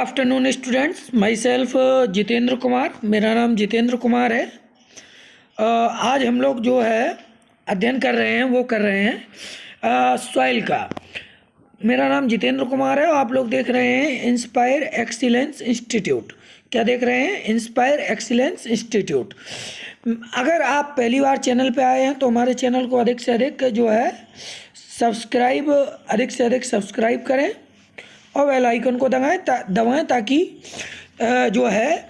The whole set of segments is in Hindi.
Afternoon students, my self Jitendra Kumar. मेरा नाम जितेंद्र कुमार है। आज हम लोग जो है अध्ययन कर रहे हैं वो कर रहे हैं सॉइल का। मेरा नाम जितेंद्र कुमार है और आप लोग देख रहे हैं इंस्पायर एक्सीलेंस इंस्टीट्यूट। क्या देख रहे हैं? Inspire excellence institute. अगर आप पहली बार चैनल पे आए हैं तो हमारे चैनल को अधिक से अधिक जो है सब्सक्राइब करें और बेल आइकन को दबाएं ताकि जो है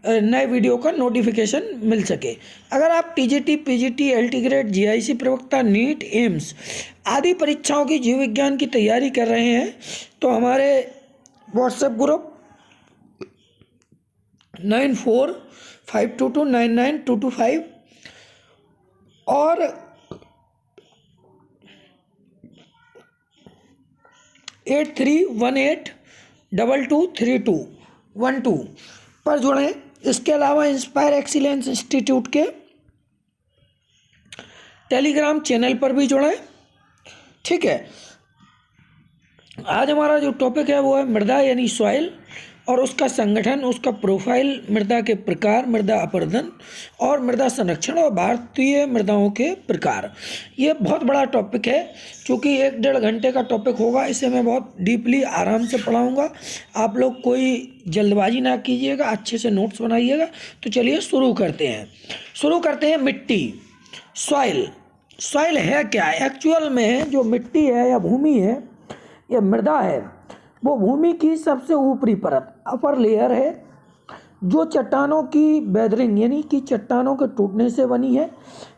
नए वीडियो का नोटिफिकेशन मिल सके। अगर आप TGT, PGT, LT grade, GIC प्रवक्ता, नीट, एम्स आदि परीक्षाओं की जीव विज्ञान की तैयारी कर रहे हैं तो हमारे व्हाट्सएप ग्रुप 9452299225 और 8318223212 पर जुड़ें। इसके अलावा इंस्पायर एक्सीलेंस इंस्टीट्यूट के टेलीग्राम चैनल पर भी जुड़ें। ठीक है, आज हमारा जो टॉपिक है वो है मृदा यानी सॉइल और उसका संगठन, उसका प्रोफाइल, मृदा के प्रकार, मृदा अपरदन और मृदा संरक्षण और भारतीय मृदाओं के प्रकार। ये बहुत बड़ा टॉपिक है। क्योंकि 1-1.5 घंटे का टॉपिक होगा, इसे मैं बहुत डीपली आराम से पढ़ाऊँगा। आप लोग कोई जल्दबाजी ना कीजिएगा, अच्छे से नोट्स बनाइएगा। तो चलिए शुरू करते हैं। मिट्टी, सॉइल। सॉइल है क्या? एक्चुअल में जो मिट्टी है या भूमि है या मृदा है, वो भूमि की सबसे ऊपरी परत, अपर लेयर है, जो चट्टानों की वेदरिंग यानी कि चट्टानों के टूटने से बनी है।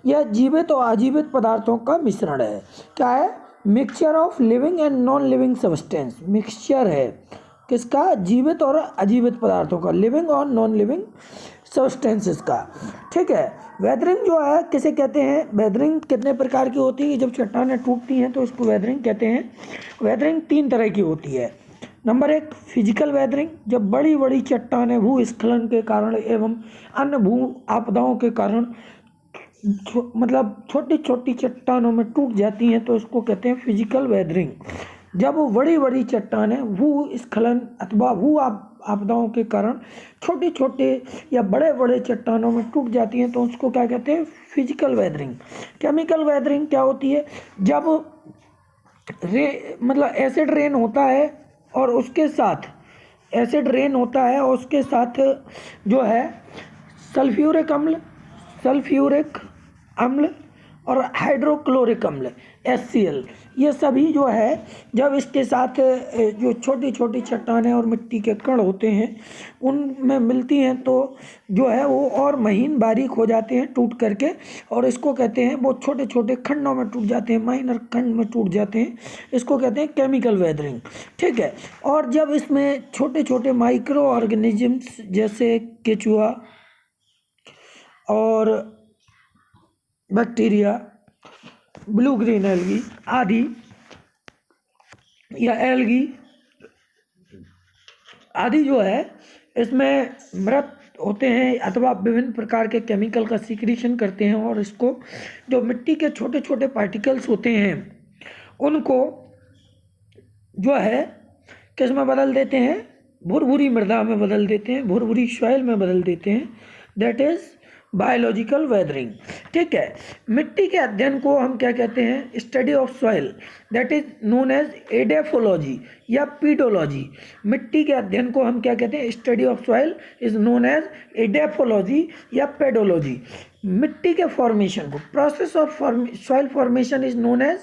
यह जीवित और अजीवित पदार्थों का मिश्रण है। क्या है? Mixture of living and non living substance. Mixture है किसका? जीवित और अजीवित पदार्थों का, लिविंग और नॉन लिविंग सब्सटेंसेस का। ठीक है। वेदरिंग जो है किसे कहते हैं? वेदरिंग कितने प्रकार की होती है? जब चट्टानें टूटती हैं तो इसको वेदरिंग कहते हैं। वेदरिंग 3 तरह की होती है। नंबर 1 फिजिकल वेदरिंग, जब बड़ी बड़ी चट्टानें भूस्खलन के कारण एवं अन्य भू आपदाओं के कारण मतलब छोटी छोटी चट्टानों में टूट जाती हैं तो इसको कहते हैं फिजिकल वेदरिंग। जब वो बड़ी बड़ी चट्टानें भूस्खलन अथवा भू आपदाओं के कारण छोटे छोटे या बड़े बड़े चट्टानों में टूट जाती हैं तो उसको क्या कहते हैं? Physical weathering. केमिकल वेदरिंग क्या होती है? जब एसिड रेन होता है और उसके साथ जो है सल्फ्यूरिक अम्ल और हाइड्रोक्लोरिक अम्ल HCl, ये सभी जो है जब इसके साथ जो छोटी छोटी चट्टानें और मिट्टी के कण होते हैं उनमें मिलती हैं तो जो है वो और महीन बारीक हो जाते हैं टूट करके, और इसको कहते हैं, वो छोटे छोटे खंडों में टूट जाते हैं, माइनर खंड में टूट जाते हैं। इसको कहते हैं केमिकल वेदरिंग। ठीक है। और जब इसमें छोटे छोटे माइक्रो ऑर्गेनिजम्स जैसे केचुआ और बैक्टीरिया, ब्लू ग्रीन एल्गी आदि या एल्गी आदि जो है इसमें मृत होते हैं अथवा विभिन्न प्रकार के केमिकल का सीक्रेशन करते हैं, और इसको जो मिट्टी के छोटे छोटे पार्टिकल्स होते हैं उनको जो है किस में बदल देते हैं? भुरभुरी मृदा में बदल देते हैं, भुरभुरी सॉइल में बदल देते हैं। That is biological weathering. ठीक है। मिट्टी के अध्ययन को हम क्या कहते हैं? Study of soil, that is known as edaphology या पीडोलॉजी। मिट्टी के अध्ययन को हम क्या कहते हैं? Study of soil is known as edaphology या पेडोलॉजी। मिट्टी के फॉर्मेशन को, process of soil formation is known as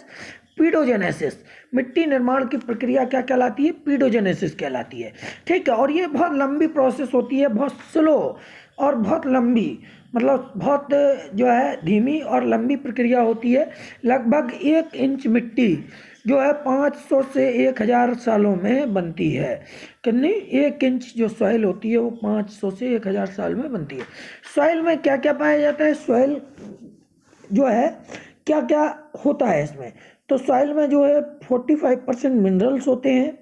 pedogenesis. मिट्टी निर्माण की प्रक्रिया क्या कहलाती है? पीडोजेनेसिस कहलाती है। ठीक है। और ये बहुत लंबी प्रोसेस होती है, बहुत स्लो और बहुत लंबी, मतलब बहुत जो है धीमी और लंबी प्रक्रिया होती है। लगभग 1 इंच मिट्टी जो है 500 से 1000 सालों में बनती है। कितनी? 1 इंच जो सॉइल होती है वो 500 से 1000 साल में बनती है। सॉइल में क्या क्या पाया जाता है? सॉइल जो है क्या क्या होता है इसमें? तो सॉइल में जो है 45% मिनरल्स होते हैं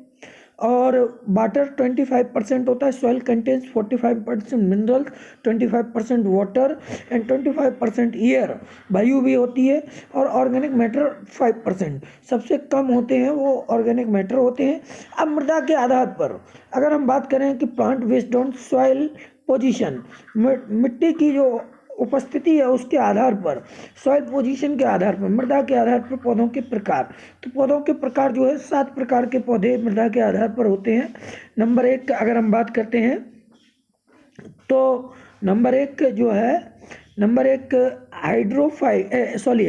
और वाटर 25% होता है। Soil contains 45% minerals, 25% water and 25% air, वायु भी होती है। और ऑर्गेनिक मैटर 5%, सबसे कम होते हैं वो ऑर्गेनिक मैटर होते हैं। अब मृदा के आधार पर अगर हम बात करें कि plant based on soil position, मिट्टी की जो उपस्थिति है उसके आधार पर, सॉइल पोजीशन के आधार पर, मृदा के आधार पर पौधों के प्रकार। तो पौधों के प्रकार जो है 7 प्रकार के पौधे मृदा के आधार पर होते हैं। नंबर 1 अगर हम बात करते हैं तो नंबर एक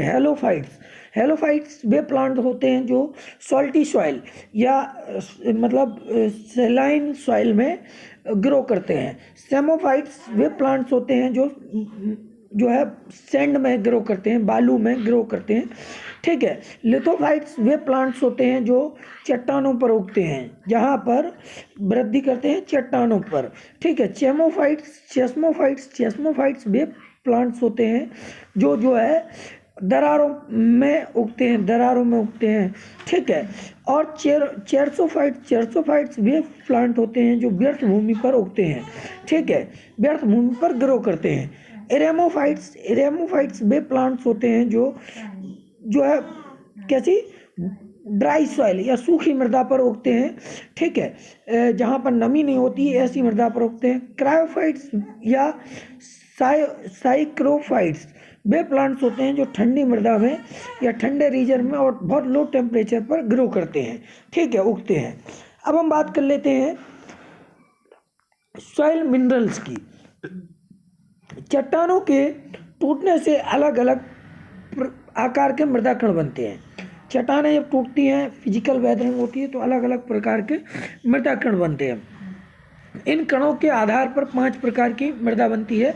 हेलोफाइट्स। हेलोफाइट्स वे प्लांट होते हैं जो सॉल्टी सॉइल या मतलब सैलाइन सॉइल में ग्रो करते हैं। सेमोफाइट्स वे प्लांट्स होते हैं जो है सैंड में ग्रो करते हैं, बालू में ग्रो करते हैं, ठीक है। लिथोफाइट्स वे प्लांट्स होते हैं जो चट्टानों पर उगते हैं, जहाँ पर वृद्धि करते हैं चट्टानों पर, ठीक है। चेस्मोफाइट्स वे प्लांट्स होते हैं जो है दरारों में उगते हैं, ठीक है। और चेरसोफाइट्स वे प्लांट होते हैं जो व्यर्थ भूमि पर उगते हैं, ठीक है, व्यर्थ भूमि पर ग्रो करते हैं। एरेमोफाइट्स वे प्लांट्स होते हैं जो है कैसी ड्राई सॉइल या सूखी मृदा पर उगते हैं, ठीक है, जहाँ पर नमी नहीं होती ऐसी मृदा पर उगते हैं। क्रायोफाइट्स या साइक्रोफाइट्स वे प्लांट्स होते हैं जो ठंडी मृदा में या ठंडे रीजन में और बहुत लो टेम्परेचर पर ग्रो करते हैं, ठीक है, उगते हैं। अब हम बात कर लेते हैं सॉइल मिनरल्स की। चट्टानों के टूटने से अलग अलग आकार के मृदा कण बनते हैं। चट्टानें जब टूटती हैं, फिजिकल वेदरिंग होती है, तो अलग अलग प्रकार के मृदा कण बनते हैं। इन कणों के आधार पर 5 प्रकार की मृदा बनती है।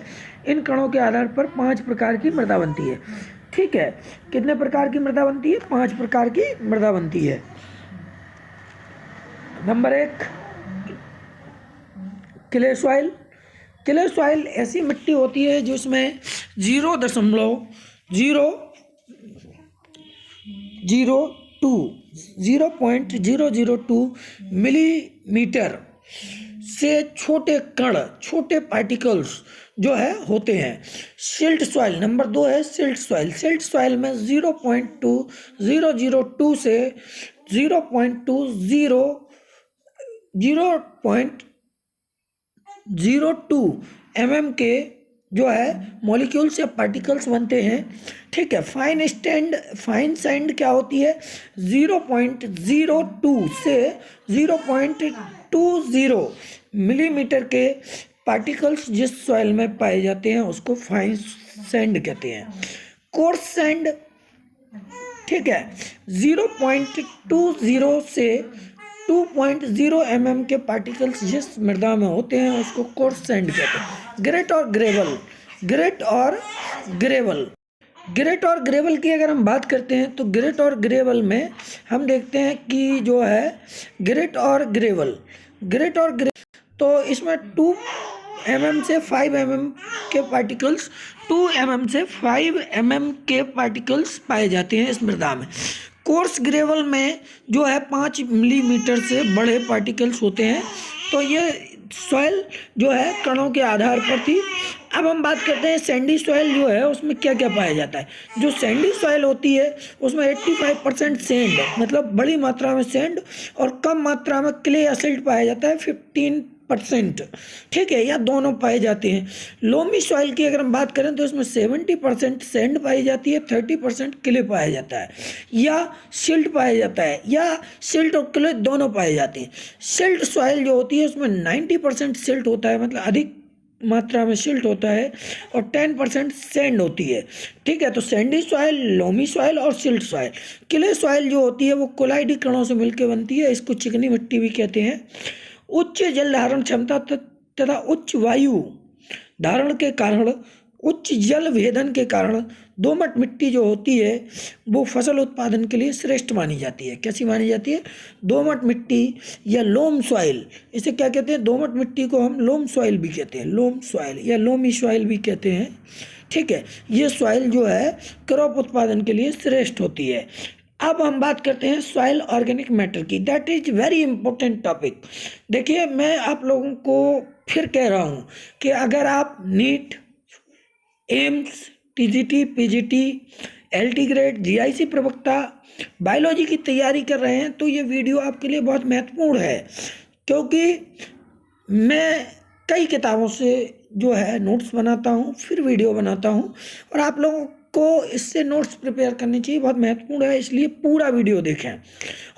ठीक है। कितने प्रकार की मृदा बनती है? 5 प्रकार की मृदा बनती है। Number 1 clay soil. Clay soil ऐसी मिट्टी होती है जिसमें 0.002 मिलीमीटर से छोटे कण, छोटे पार्टिकल्स जो है होते हैं। सिल्ट सॉइल नंबर 2 है सिल्ट सॉइल। सिल्ट सॉइल में 0.2002 से 0.02 mm के जो है मॉलिक्यूल्स या पार्टिकल्स बनते हैं, ठीक है। फाइन सैंड क्या होती है? 0.02 से 0.20 मिलीमीटर के पार्टिकल्स जिस सॉइल में पाए जाते हैं उसको फाइन सैंड कहते हैं। कोर्स सैंड, ठीक है, 0.20 से 2.0 mm के पार्टिकल्स जिस मृदा में होते हैं उसको कोर्स सैंड कहते हैं। ग्रेट और ग्रेवल की अगर हम बात करते हैं तो ग्रेट और ग्रेवल में हम देखते हैं कि जो है ग्रेट और ग्रेवल तो इसमें 2 mm से 5 mm के पार्टिकल्स 2 mm से 5 mm के पार्टिकल्स पाए जाते हैं इस मृदा में। कोर्स ग्रेवल में जो है 5 मिलीमीटर से बड़े पार्टिकल्स होते हैं। तो ये सॉइल जो है कणों के आधार पर थी। अब हम बात करते हैं सैंडी सॉइल जो है उसमें क्या क्या पाया जाता है। जो सैंडी सॉइल होती है उसमें 85% सैंड, मतलब बड़ी मात्रा में सैंड, और कम मात्रा में क्ले या सिल्ट पाया जाता है 15%, ठीक है, या दोनों पाए जाते हैं। लोमी सॉइल की अगर हम बात करें तो इसमें 70% सैंड पाई जाती है, 30% क्ले पाया जाता है, या सिल्ट पाया जाता है, या सिल्ट और क्ले दोनों पाए जाते हैं। सिल्ट सॉइल जो होती है उसमें 90% सिल्ट होता है, मतलब अधिक मात्रा में सिल्ट होता है, और 10% सैंड होती है, ठीक है। तो सैंडी सॉइल, लोमी सॉइल और सिल्ट सॉइल। क्ले सॉइल जो होती है वो कोलाइडी कणों से मिलकर बनती है, इसको चिकनी मिट्टी भी कहते हैं। उच्च जल धारण क्षमता तथा उच्च वायु धारण के कारण, उच्च जल वेधन के कारण दोमट मिट्टी जो होती है वो फसल उत्पादन के लिए श्रेष्ठ मानी जाती है। कैसी मानी जाती है? दोमट मिट्टी या लोम सॉइल, इसे क्या कहते हैं? दोमट मिट्टी को हम लोम सॉइल भी कहते हैं, लोम सॉइल या लोमी सॉइल भी कहते हैं, ठीक है। ये सॉइल जो है क्रॉप उत्पादन के लिए श्रेष्ठ होती है। अब हम बात करते हैं सॉइल ऑर्गेनिक मैटर की। That is very important topic. देखिए, मैं आप लोगों को फिर कह रहा हूँ कि अगर आप NEET, AIIMS, TGT, PGT, LT grade, GIC प्रवक्ता, बायोलॉजी की तैयारी कर रहे हैं तो ये वीडियो आपके लिए बहुत महत्वपूर्ण है, क्योंकि मैं कई किताबों से जो है नोट्स बनाता हूँ, फिर वीडियो बनाता हूँ, और आप लोगों को इससे नोट्स प्रिपेयर करने चाहिए, बहुत महत्वपूर्ण है, इसलिए पूरा वीडियो देखें।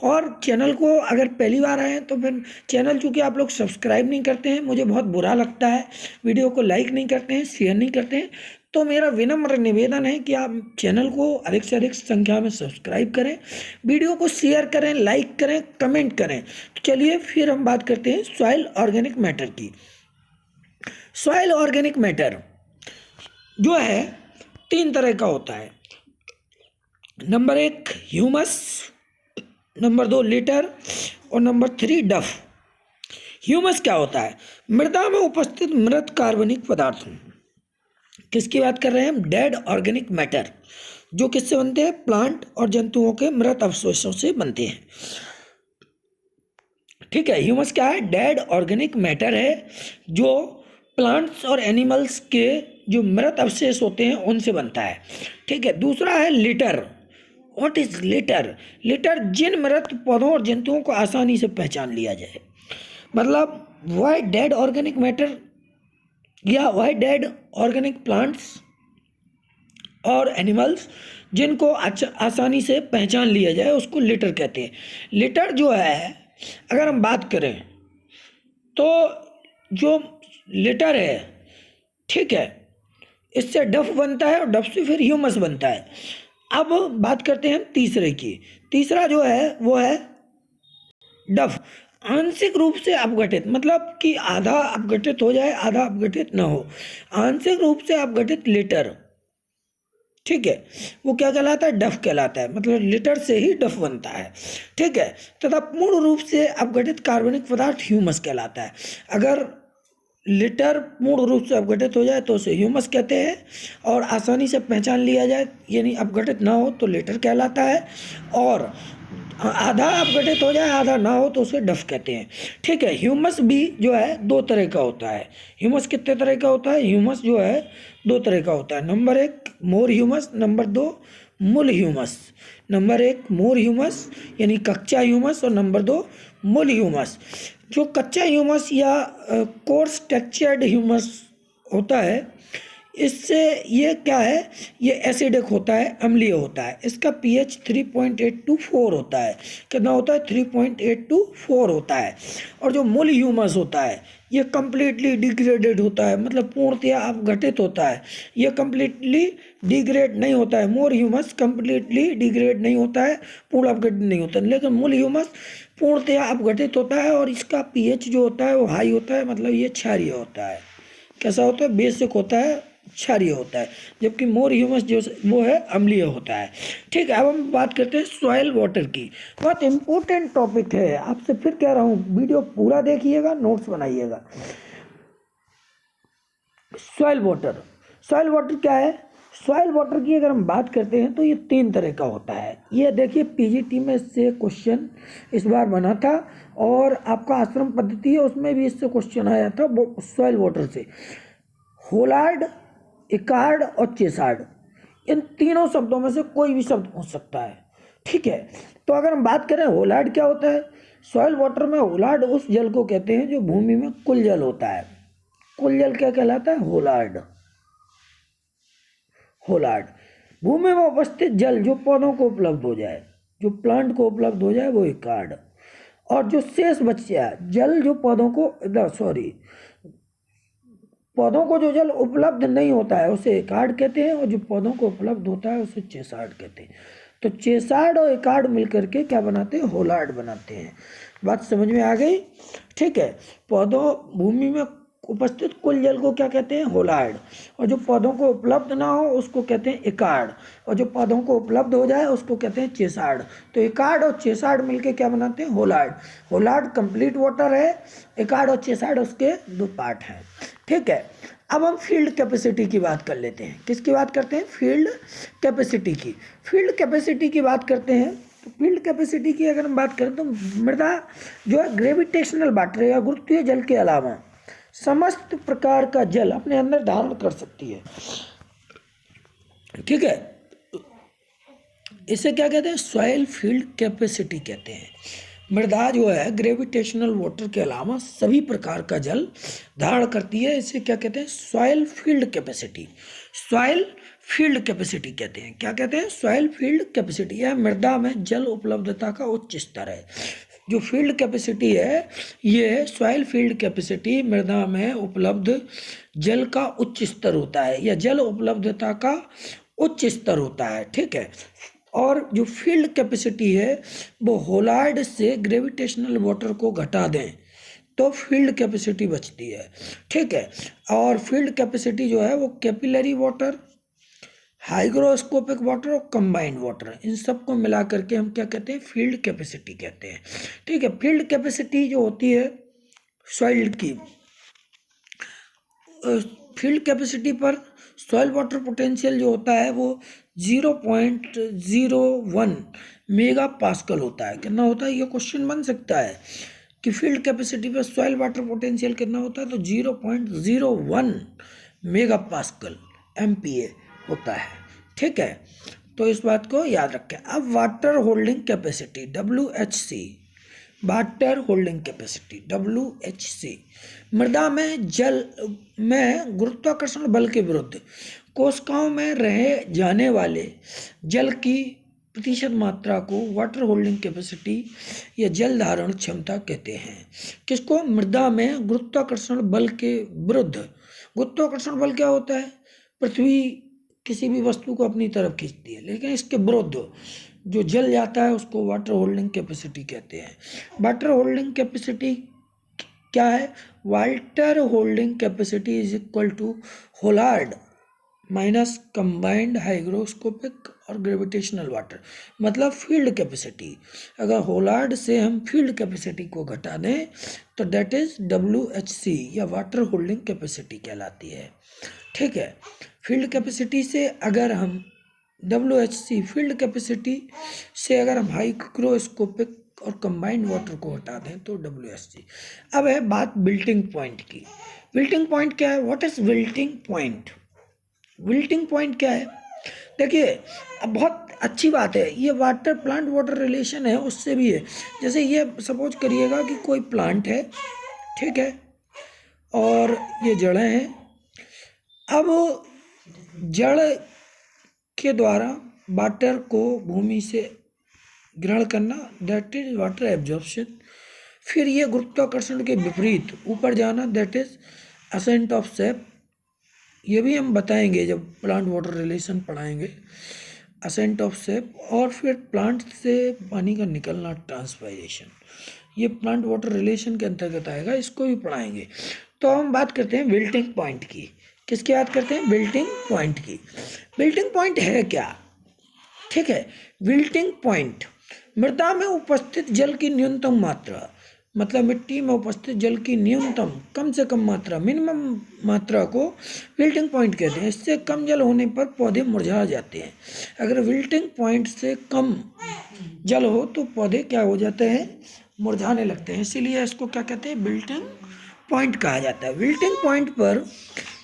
और चैनल को अगर पहली बार आए हैं तो फिर चैनल, चूँकि आप लोग सब्सक्राइब नहीं करते हैं, मुझे बहुत बुरा लगता है, वीडियो को लाइक नहीं करते हैं, शेयर नहीं करते हैं, तो मेरा विनम्र निवेदन है कि आप चैनल को अधिक से अधिक संख्या में सब्सक्राइब करें, वीडियो को शेयर करें, लाइक करें, कमेंट करें। तो चलिए फिर हम बात करते हैं सॉइल ऑर्गेनिक मैटर की। सॉइल ऑर्गेनिक मैटर जो है 3 तरह का होता है। नंबर 1 ह्यूमस, नंबर 2 लिटर, और नंबर 3 डफ। ह्यूमस क्या होता है? मृदा में उपस्थित मृत कार्बनिक पदार्थ। किसकी बात कर रहे हैं हम? डेड ऑर्गेनिक मैटर, जो किससे बनते हैं? प्लांट और जंतुओं के मृत अवशेषों से बनते हैं। ठीक है, ह्यूमस क्या है? डेड ऑर्गेनिक मैटर है जो प्लांट्स और एनिमल्स के जो मृत अवशेष होते हैं उनसे बनता है। ठीक है, दूसरा है litter. What is litter? Litter जिन मृत पौधों और जंतुओं को आसानी से पहचान लिया जाए। मतलब वाई डेड ऑर्गेनिक मैटर या वाई डेड ऑर्गेनिक प्लांट्स और एनिमल्स जिनको आसानी से पहचान लिया जाए उसको लिटर कहते हैं। लिटर जो है, अगर हम बात करें तो जो लिटर है, ठीक है, इससे डफ बनता है और डफ से फिर ह्यूमस बनता है। अब बात करते हैं हम तीसरे की। तीसरा जो है वो है डफ। आंशिक रूप से अपघटित, मतलब कि आधा अपघटित हो जाए, आधा अपघटित ना हो, आंशिक रूप से अपघटित लिटर, ठीक है, वो क्या कहलाता है? डफ कहलाता है। मतलब लिटर से ही डफ बनता है। ठीक है, तथा पूर्ण रूप से अपघटित कार्बनिक पदार्थ ह्यूमस कहलाता है। अगर लिटर पूर्ण रूप से अपघटित हो जाए तो उसे ह्यूमस कहते हैं, और आसानी से पहचान लिया जाए यानी अपघटित ना हो तो लिटर कहलाता है, और आधा अपघटित हो जाए, आधा ना हो तो उसे डफ कहते हैं। ठीक है, ह्यूमस भी जो है 2 तरह का होता है। ह्यूमस कितने तरह का होता है? ह्यूमस जो है 2 तरह का होता है। नंबर 1 मोर ह्यूमस, नंबर 2 मूल ह्यूमस। नंबर 1 मोर ह्यूमस यानी कच्चा ह्यूमस, और नंबर 2 मूल ह्यूमस। जो कच्चा ह्यूमस या कोर्स टेक्सचर्ड ह्यूमस होता है, इससे ये क्या है? ये एसिडिक होता है, अम्लीय होता है। इसका pH 3.8 to 4 होता है। कितना होता है? 3.8 to 4 होता है। और जो मूल ह्यूमस होता है ये कम्प्लीटली डिग्रेडेड होता है, मतलब पूर्णतया अपघटित होता है। ये कम्प्लीटली डिग्रेड नहीं होता है। मोर ह्यूमस कम्प्लीटली डिग्रेड नहीं होता है, पूर्ण अपघटित नहीं होता है, लेकिन मूल ह्यूमस पूर्णतया अपघटित होता है, और इसका pH जो होता है वो हाई होता है, मतलब ये क्षारीय होता है। कैसा होता है? बेसिक होता है, क्षारीय होता है, जबकि मोर ह्यूमस जो वो है अम्लीय होता है। ठीक है, अब हम बात करते हैं सॉइल वाटर की। बहुत इंपॉर्टेंट टॉपिक है, आपसे फिर कह रहा हूँ वीडियो पूरा देखिएगा, नोट्स बनाइएगा। सॉइल वाटर, सॉइल वाटर क्या है? सॉइल वाटर की अगर हम बात करते हैं तो ये 3 तरह का होता है। ये देखिए पीजीटी में इससे क्वेश्चन इस बार बना था, और आपका आश्रम पद्धति है उसमें भी इससे क्वेश्चन आया था सॉइल वाटर से। होलार्ड, इकार्ड और चेसार्ड, इन तीनों शब्दों में से कोई भी शब्द पूछ सकता है। ठीक है, तो अगर हम बात करें होलार्ड क्या होता है? सॉइल वाटर में होलार्ड उस जल को कहते हैं जो भूमि में कुल जल होता है। कुल जल क्या कहलाता है? होलार्ड। होलार्ड भूमि में उपस्थित जल जो पौधों को उपलब्ध हो जाए, जो प्लांट को उपलब्ध हो जाए, वो इकार्ड। और जो शेष बच जाए जल, जो पौधों को पौधों को जो जल उपलब्ध नहीं होता है उसे इकार्ड कहते हैं, और जो पौधों को उपलब्ध होता है उसे चेसार्ड कहते हैं। तो चेसार्ड और इकार्ड मिलकर के क्या बनाते हैं? होलार्ड बनाते हैं। बात समझ में आ गई? ठीक है, पौधों भूमि में उपस्थित कुल जल को क्या कहते हैं? होलार्ड। और जो पौधों को उपलब्ध ना हो उसको कहते हैं इकार्ड, और जो पौधों को उपलब्ध हो जाए उसको कहते हैं चेसार्ड। तो इकार्ड और चेसार्ड मिलके क्या बनाते हैं? होलार्ड। होलार्ड कंप्लीट वाटर है, इकार्ड और चेसार्ड उसके 2 पार्ट हैं। ठीक है, अब हम फील्ड कैपेसिटी की बात कर लेते हैं। किसकी बात करते हैं? फील्ड कैपेसिटी की। फील्ड कैपेसिटी की बात करते हैं तो फील्ड कैपेसिटी की अगर हम बात करें तो मृदा जो है ग्रेविटेशनल वाटर या गुरुत्वीय जल के अलावा समस्त प्रकार का जल अपने अंदर धारण कर सकती है। ठीक है, इसे क्या कहते हैं? सॉइल फील्ड कैपेसिटी कहते हैं। मृदा जो है ग्रेविटेशनल वाटर के अलावा सभी प्रकार का जल धारण करती है, इसे क्या कहते हैं? Soil field capacity. Soil field capacity कहते हैं। क्या कहते हैं? Soil field capacity. यह मृदा में जल उपलब्धता का उच्च स्तर है। जो फील्ड कैपेसिटी है, ये सॉइल फील्ड कैपेसिटी मृदा में उपलब्ध जल का उच्च स्तर होता है, या जल उपलब्धता का उच्च स्तर होता है। ठीक है, और जो फील्ड कैपेसिटी है वो होलार्ड से ग्रेविटेशनल वाटर को घटा दें तो फील्ड कैपेसिटी बचती है। ठीक है, और फील्ड कैपेसिटी जो है वो कैपिलरी वाटर, हाइग्रोस्कोपिक वाटर और कंबाइंड वाटर, इन सब को मिला करके हम क्या कहते हैं? फील्ड कैपेसिटी कहते हैं। ठीक है, फील्ड कैपेसिटी जो होती है सॉइल की, फील्ड कैपेसिटी पर सॉइल वाटर पोटेंशियल जो होता है वो 0.01 मेगा पास्कल होता है। कितना होता है? ये क्वेश्चन बन सकता है कि फील्ड कैपेसिटी पर सॉइल वाटर पोटेंशियल कितना होता है, तो 0.01 मेगा पास्कल MPa होता है। ठीक है, तो इस बात को याद रखें। अब water holding capacity WHC, water holding capacity WHC, मृदा में जल में गुरुत्वाकर्षण बल के विरुद्ध कोशिकाओं में रहे जाने वाले जल की प्रतिशत मात्रा को वाटर होल्डिंग कैपेसिटी या जल धारण क्षमता कहते हैं। किसको? मृदा में गुरुत्वाकर्षण बल के विरुद्ध। गुरुत्वाकर्षण बल क्या होता है? पृथ्वी किसी भी वस्तु को अपनी तरफ खींचती है, लेकिन इसके विरुद्ध जो जल जाता है उसको वाटर होल्डिंग कैपेसिटी कहते हैं। वाटर होल्डिंग कैपेसिटी क्या है? Water holding capacity is equal to holard minus combined hygroscopic और ग्रेविटेशनल वाटर, मतलब फील्ड कैपेसिटी। अगर होलार्ड से हम फील्ड कैपेसिटी को घटा दें तो डेट इज WHC या वाटर होल्डिंग कैपेसिटी कहलाती है। ठीक है, फील्ड कैपेसिटी से अगर हम WHC फील्ड कैपेसिटी से अगर हम हाइग्रोस्कोपिक और कंबाइंड वाटर को हटा दें तो WHC। अब है बात विल्टिंग पॉइंट की। विल्टिंग पॉइंट क्या है? What is wilting point? Wilting point क्या है? देखिए, अब बहुत अच्छी बात है, ये वाटर प्लांट वाटर रिलेशन है उससे भी है। जैसे ये सपोज करिएगा कि कोई प्लांट है, ठीक है, और ये जड़ें हैं। अब जड़ के द्वारा वाटर को भूमि से ग्रहण करना, दैट इज वाटर एब्जॉर्प्शन। फिर ये गुरुत्वाकर्षण के विपरीत ऊपर जाना, दैट इज असेंट ऑफ सेप। ये भी हम बताएंगे जब प्लांट वाटर रिलेशन पढ़ाएंगे, असेंट ऑफ सेप। और फिर प्लांट से पानी का निकलना, ट्रांसपायरेशन, ये प्लांट वाटर रिलेशन के अंतर्गत आएगा, इसको भी पढ़ाएंगे। तो हम बात करते हैं विल्टिंग पॉइंट की। किसकी बात करते हैं? विल्टिंग पॉइंट की। विल्टिंग पॉइंट है क्या? ठीक है, विल्टिंग पॉइंट मृदा में उपस्थित जल की न्यूनतम मात्रा, मतलब मिट्टी में उपस्थित जल की न्यूनतम, कम से कम मात्रा, मिनिमम मात्रा को विल्टिंग पॉइंट कहते हैं। इससे कम जल होने पर पौधे मुरझा जाते हैं। अगर विल्टिंग पॉइंट से कम जल हो तो पौधे क्या हो जाते हैं? मुरझाने लगते हैं। इसीलिए इसको क्या कहते हैं? विल्टिंग पॉइंट कहा जाता है। विल्टिंग पॉइंट पर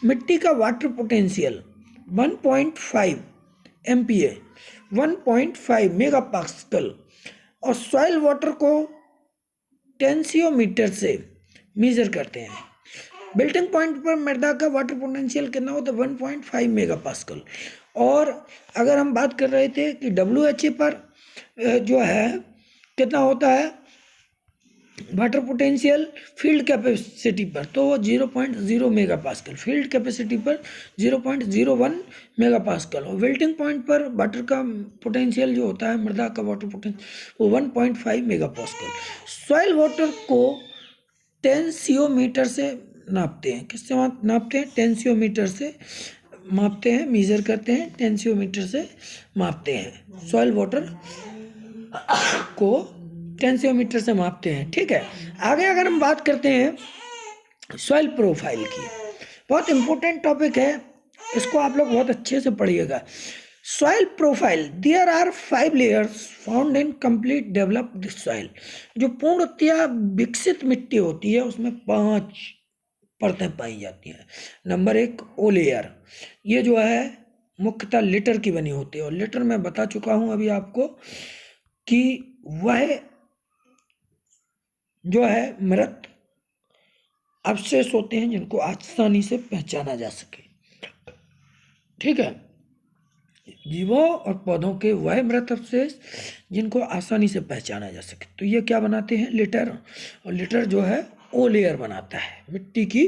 मिट्टी का water potential 1.5 MPa, 1.5 mega pascal, और सॉइल वाटर को टेंसियोमीटर से मेजर करते हैं। विल्टिंग पॉइंट पर मृदा का वाटर पोटेंशियल कितना होता है? 1.5 मेगा पास्कल। और अगर हम बात कर रहे थे कि WHA पर जो है कितना होता है वाटर पोटेंशियल फील्ड कैपेसिटी पर, तो वो 0.0 मेगा पास्कल, फील्ड कैपेसिटी पर 0.01 मेगा पास्कल। और विल्टिंग पॉइंट पर वाटर का पोटेंशियल जो होता है, मृदा का वाटर पोटेंशियल, वो 1.5 मेगा पास्कल। सॉइल वाटर को टेंसियोमीटर से नापते हैं। किससे नापते हैं? टेंसियोमीटर से मापते हैं, मेजर करते हैं, टेंसियोमीटर से मापते हैं। सॉइल वाटर को टेंसियोमीटर से मापते हैं। ठीक है, आगे अगर हम बात करते हैं सॉइल प्रोफाइल की, बहुत इंपॉर्टेंट टॉपिक है, इसको आप लोग बहुत अच्छे से पढ़िएगा। Soil profile, there are 5 layers found in complete developed soil. जो पूर्णतया विकसित मिट्टी होती है उसमें 5 परतें पाई जाती हैं। नंबर 1 ओ लेयर, ये जो है मुख्यतः लिटर की बनी होती है, और लिटर मैं बता चुका हूं अभी आपको कि वह जो है मृत अवशेष होते हैं जिनको आसानी से पहचाना जा सके। ठीक है, जीवों और पौधों के वह मृत अवशेष जिनको आसानी से पहचाना जा सके। तो ये क्या बनाते हैं, लिटर, और लिटर जो है ओ लेयर बनाता है, मिट्टी की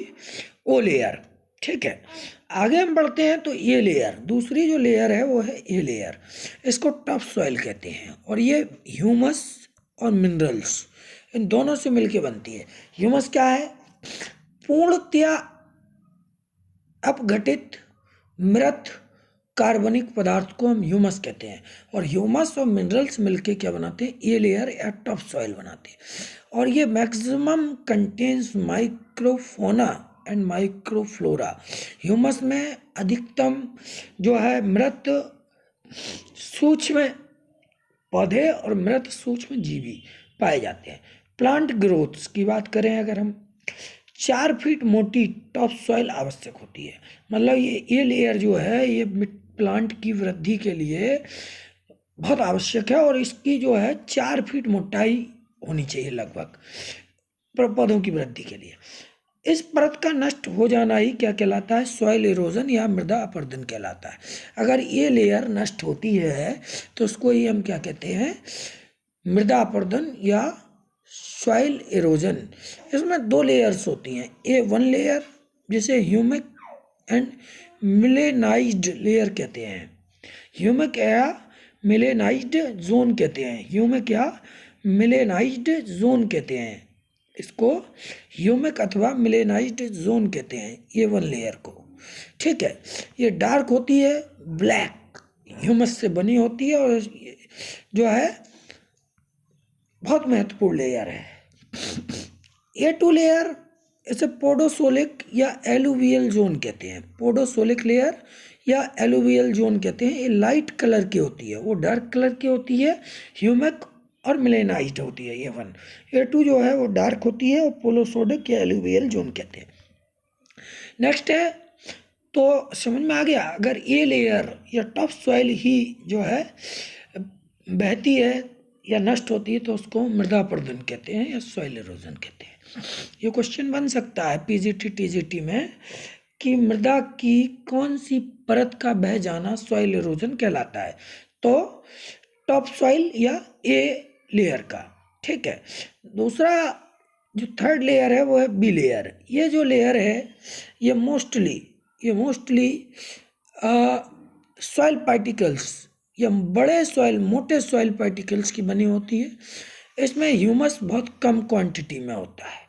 ओ लेयर। ठीक है, आगे हम बढ़ते हैं तो ये लेयर, दूसरी जो लेयर है वो है ये लेयर, इसको टॉप सॉइल कहते हैं, और ये ह्यूमस और मिनरल्स इन दोनों से मिलके बनती है। ह्यूमस क्या है, पूर्णतया अपघटित मृत कार्बनिक पदार्थ को हम ह्यूमस कहते हैं, और ह्यूमस और मिनरल्स मिलके क्या बनाते हैं, ये लेयर या टॉप सॉइल बनाते हैं। और ये maximum contains microfauna and microflora. Humus में अधिकतम जो है मृत सूक्ष्म पौधे और मृत सूक्ष्म जीवी पाए जाते हैं। प्लांट ग्रोथ्स की बात करें अगर हम, 4 फीट मोटी टॉप सॉइल आवश्यक होती है। मतलब ये लेयर जो है ये प्लांट की वृद्धि के लिए बहुत आवश्यक है, और इसकी जो है 4 फीट मोटाई होनी चाहिए लगभग पौधों की वृद्धि के लिए। इस परत का नष्ट हो जाना ही क्या कहलाता है, सॉइल इरोजन या मृदा अपरदन कहलाता है। अगर ये लेयर नष्ट होती है तो उसको ही हम क्या कहते हैं, मृदा अपरदन या सॉइल इरोजन। इसमें 2 लेयर्स होती हैं, ए 1 लेयर जिसे ह्यूमिक एंड मिलेनाइज्ड लेयर कहते हैं, ह्यूमिक या मिलेनाइज्ड जोन कहते हैं, ह्यूमिक या मिलेनाइज्ड जोन कहते हैं इसको, ह्यूमिक अथवा मिलेनाइज्ड जोन कहते हैं ये 1 लेयर को। ठीक है, ये डार्क होती है, ब्लैक ह्यूमस से बनी होती है, और जो है बहुत महत्वपूर्ण लेयर है। A2 लेयर इसे पोडोसोलिक या एलुवियल जोन कहते हैं, पोडोसोलिक लेयर या एलुवियल जोन कहते हैं। ये लाइट कलर की होती है, वो डार्क कलर की होती है, ह्यूमिक और मिलेनाइज्ड होती है ये 1। A2 जो है वो डार्क होती है और पोडोसोलिक या एलुवियल जोन कहते हैं। नेक्स्ट है, तो समझ में आ गया, अगर ये लेयर या टॉप सॉइल ही जो है बहती है या नष्ट होती है तो उसको मृदा अपरदन कहते हैं या सॉइल इरोजन कहते हैं। ये क्वेश्चन बन सकता है पीजीटी टीजीटी में कि मृदा की कौन सी परत का बह जाना सॉइल इरोजन कहलाता है, तो टॉप सॉइल या ए लेयर का। ठीक है, दूसरा जो 3rd लेयर है वो है बी लेयर। ये जो लेयर है ये मोस्टली सॉइल पार्टिकल्स या बड़े सॉइल मोटे सॉइल पार्टिकल्स की बनी होती है। इसमें ह्यूमस बहुत कम क्वांटिटी में होता है,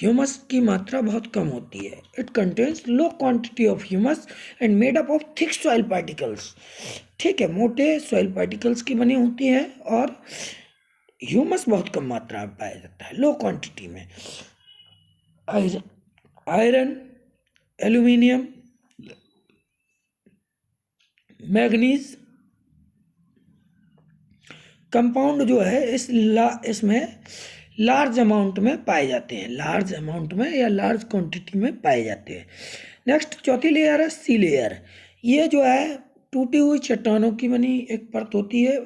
ह्यूमस की मात्रा बहुत कम होती है। It contains low quantity of humus and made up of thick soil particles. ठीक है, मोटे सॉइल पार्टिकल्स की बनी होती है और ह्यूमस बहुत कम मात्रा में पाया जाता है, लो क्वांटिटी में। आयरन, एल्यूमिनियम, मैग्नीज कंपाउंड जो है इसमें लार्ज अमाउंट में पाए जाते हैं, लार्ज अमाउंट में या लार्ज क्वांटिटी में पाए जाते हैं। नेक्स्ट 4थी लेयर है सी लेयर। ये जो है टूटी हुई चट्टानों की बनी एक परत होती है,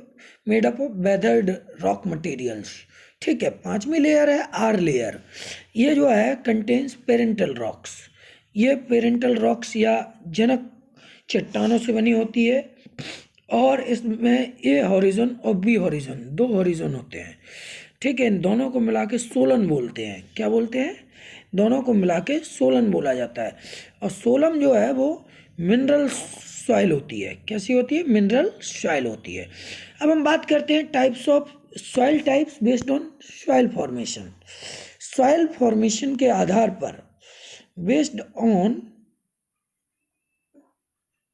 made up of weathered rock materials. ठीक है, 5वीं लेयर है आर लेयर। ये जो है कंटेन्स पेरेंटल रॉक्स। ये पेरेंटल रॉक्स या जनक चट्टानों से बनी होती है, और इसमें ए हॉरिजन और बी हॉरिजन 2 हॉरिजन होते हैं। ठीक है, इन दोनों को मिला के सोलन बोलते हैं। क्या बोलते हैं, दोनों को मिला के सोलन बोला जाता है। और सोलम जो है वो मिनरल सॉइल होती है। कैसी होती है, मिनरल सॉइल होती है। अब हम बात करते हैं types of soil types based on soil formation. Soil formation के आधार पर, based on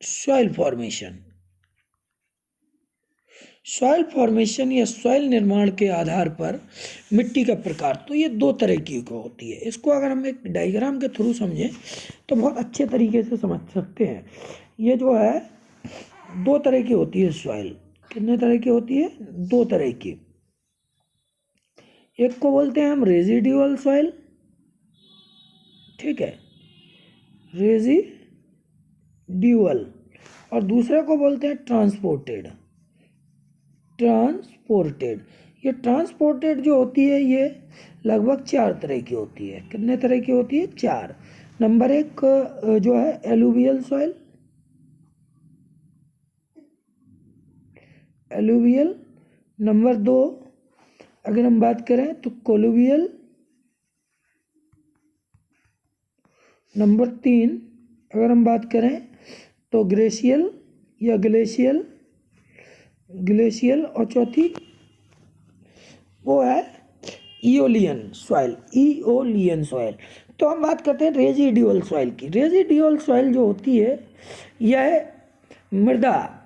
soil formation, soil formation या सॉइल निर्माण के आधार पर मिट्टी का प्रकार, तो ये 2 तरह की होती है। इसको अगर हम एक डायग्राम के थ्रू समझें तो बहुत अच्छे तरीके से समझ सकते हैं। ये जो है दो तरह की होती है सॉइल। कितने तरह की होती है? दो तरह की। एक को बोलते हैं हम रेजिडुअल सॉइल, ठीक है, रेजिडुअल, और दूसरे को बोलते हैं ट्रांसपोर्टेड। ये ट्रांसपोर्टेड जो होती है ये लगभग 4 तरह की होती है। कितने तरह की होती है? 4। नंबर 1 जो है एलुवियल सॉइल, एलुवियल। नंबर 2 अगर हम बात करें तो कोलुवियल। नंबर 3 अगर हम बात करें तो ग्लेशियल या ग्लेशियल, और चौथी वो है ईओलियन सॉइल। तो हम बात करते हैं रेजिडुअल सॉइल की। रेजिडुअल सॉइल जो होती है यह मृदा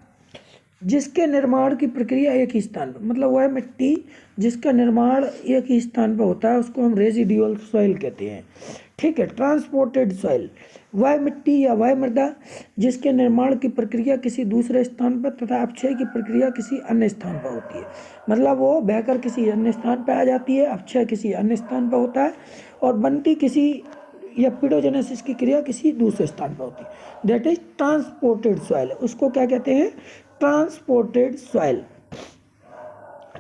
जिसके निर्माण की प्रक्रिया एक ही स्थान पर, मतलब वह मिट्टी जिसका निर्माण एक ही स्थान पर होता है उसको हम रेजिडुअल सॉइल कहते हैं, ठीक है। ट्रांसपोर्टेड सॉइल वह मिट्टी या वह मृदा जिसके निर्माण की प्रक्रिया किसी दूसरे स्थान पर तथा अपक्षय की प्रक्रिया किसी अन्य स्थान पर होती है, मतलब वो बहकर किसी अन्य स्थान पर आ जाती है, अपक्षय किसी अन्य स्थान पर होता है, और बनती किसी या पिडोजेनेसिस की क्रिया किसी दूसरे स्थान पर होती है। That is transported soil. उसको क्या कहते हैं? ट्रांसपोर्टेड सॉइल,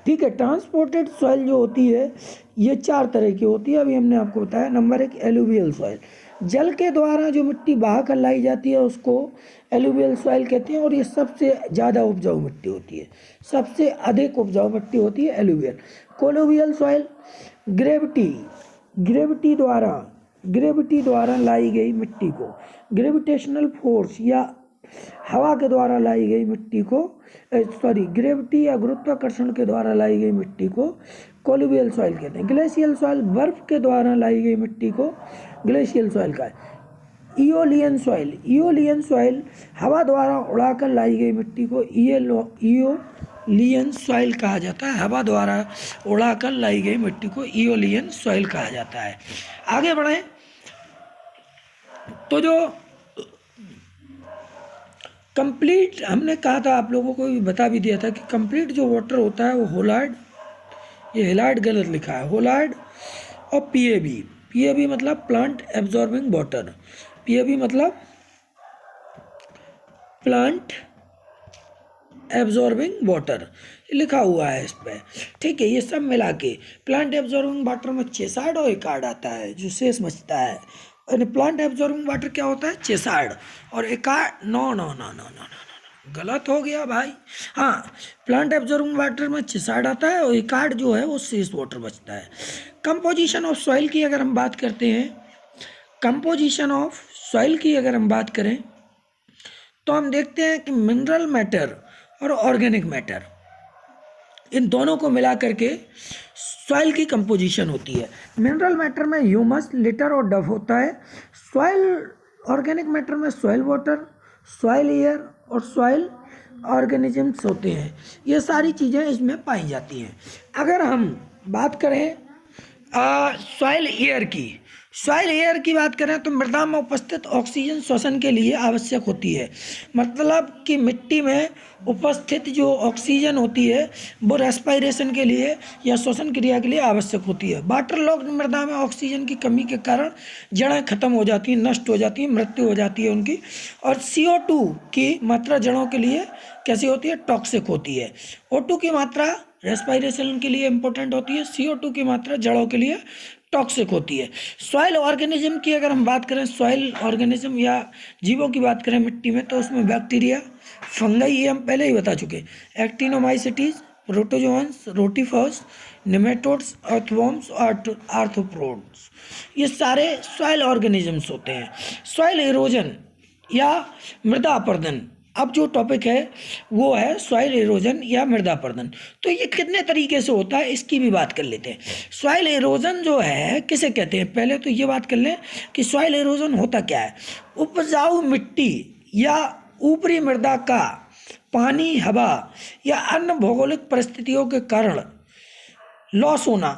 ठीक है। ट्रांसपोर्टेड सॉइल जो होती है ये 4 तरह की होती है, अभी हमने आपको बताया। नंबर 1 एलुवियल सॉइल, जल के द्वारा जो मिट्टी बहा कर लाई जाती है उसको एलुवियल सॉइल कहते हैं, और ये सबसे ज़्यादा उपजाऊ मिट्टी होती है, सबसे अधिक उपजाऊ मिट्टी होती है एलुवियल। कोलुवियल सॉइल ग्रेविटी द्वारा लाई गई मिट्टी को, ग्रेविटेशनल फोर्स या हवा के द्वारा लाई गई मिट्टी को, ग्रेविटी या गुरुत्वाकर्षण के द्वारा लाई गई मिट्टी को कोलुवियल सॉइल कहते हैं। ग्लेशियल सॉइल बर्फ के द्वारा लाई गई मिट्टी को ग्लेशियल सॉइल का है। ईओलियन सॉइल हवा द्वारा उड़ाकर लाई गई मिट्टी को ईओलियन सॉइल कहा जाता है। हवा द्वारा उड़ाकर लाई गई मिट्टी को ईओलियन सॉइल कहा जाता है। आगे बढ़ें तो जो कंप्लीट, हमने कहा था, आप लोगों को भी बता भी दिया था कि कंप्लीट जो वाटर होता है वो होलार्ड, ये हेलार्ड गलत लिखा है, होलार्ड और पीएबी मतलब प्लांट एब्जॉर्बिंग वाटर, पीएबी मतलब प्लांट एब्जॉर्बिंग वाटर लिखा हुआ है इस पर, ठीक है। ये सब मिला के प्लांट एब्जॉर्बिंग वाटर में चेसार्ड और एकार्ड आता है, जो शेष बचता है। प्लांट एब्जॉर्बिंग वाटर क्या होता है? चेसार्ड, और एकार्ड नो, गलत हो गया भाई। हाँ, प्लांट एब्जॉर्बिंग वाटर में चेसार्ड आता है और एकार्ड जो है वो शेष वाटर बचता है। कंपोजिशन ऑफ सॉइल की अगर हम बात करते हैं, कंपोजिशन ऑफ सॉइल की अगर हम बात करें तो हम देखते हैं कि मिनरल मैटर और ऑर्गेनिक मैटर, इन दोनों को मिला करके सॉइल की कंपोजिशन होती है। मिनरल मैटर में ह्यूमस, लिटर और डव होता है। ऑर्गेनिक मैटर में सॉइल वाटर, सॉइल एयर और सॉइल ऑर्गेनिजम्स होते हैं। ये सारी चीज़ें इसमें पाई जाती हैं। अगर हम बात करें सॉइल एयर की बात करें तो मृदा में उपस्थित ऑक्सीजन श्वसन के लिए आवश्यक होती है, मतलब कि मिट्टी में उपस्थित जो ऑक्सीजन होती है वो रेस्पिरेशन के लिए या श्वसन क्रिया के लिए आवश्यक होती है। वाटर लॉक्ड मृदा में ऑक्सीजन की कमी के कारण जड़ें खत्म हो जाती हैं, नष्ट हो जाती हैं, मृत्यु हो जाती है उनकी। और CO2 की मात्रा जड़ों के लिए कैसी होती है? टॉक्सिक होती है। O2 की मात्रा रेस्पिरेशन के लिए इम्पोर्टेंट होती है, CO2 की मात्रा जड़ों के लिए टॉक्सिक होती है। सॉइल ऑर्गेनिज्म की अगर हम बात करें, सॉइल ऑर्गेनिज्म या जीवों की बात करें मिट्टी में, तो उसमें बैक्टीरिया, फंगाई, ये हम पहले ही बता चुके, actinomycetes, protozoans, rotifers, nematodes, earthworms और आर्थ्रोपोड्स, ये सारे सॉइल ऑर्गेनिजम्स होते हैं। सॉइल इरोजन या मृदा अपरदन, अब जो टॉपिक है वो है सॉइल इरोजन या मृदा अपरदन। तो ये कितने तरीके से होता है इसकी भी बात कर लेते हैं। सॉइल इरोजन जो है किसे कहते हैं? पहले तो ये बात कर लें कि सॉइल इरोजन होता क्या है। उपजाऊ मिट्टी या ऊपरी मृदा का पानी, हवा या अन्य भौगोलिक परिस्थितियों के कारण लॉस होना